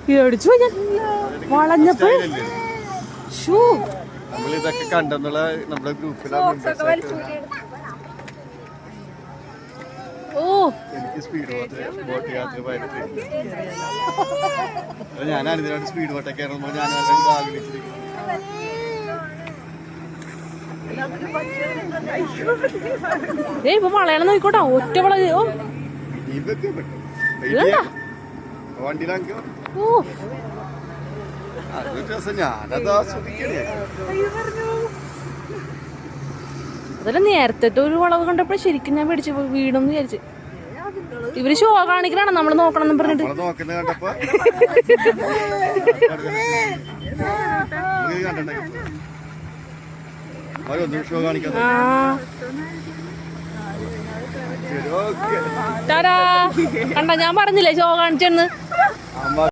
പേടിച്ചു ഞാൻ വളഞ്ഞപ്പോ. നമ്മളിതൊക്കെ കണ്ടെന്നുള്ള നമ്മുടെ എനിക്ക് സ്പീഡ് ബോട്ട് യാത്ര ഭയങ്കര ഞാനാണ് ഇതിനായിട്ട് സ്പീഡ് ബോട്ടൊക്കെ ഇറങ്ങുമ്പോൾ ഞാൻ ആഗ്രഹിച്ചിരിക്കുന്നു. ഇപ്പൊ വളയണം നോക്കോട്ടാ ഒറ്റ വള വണ്ടിയിലാക്കിയോ അതൊരു രസം. ഞാനത് ആസ്വദിക്കണേ. അതല്ല നേരത്തെ ഒരു വളവ് കണ്ടപ്പോ ശരിക്കും ഞാൻ പേടിച്ചു വീണെന്ന് വിചാരിച്ചു. ഇവര് ഷോ കാണിക്കണാണ് നമ്മള് നോക്കണം പറഞ്ഞിട്ട്. നോക്കുന്നത് കണ്ടപ്പോ ഷോ കാണിക്കാൻ കണ്ട ഞാൻ പറഞ്ഞില്ലേ ഷോ കാണിച്ചെന്ന്.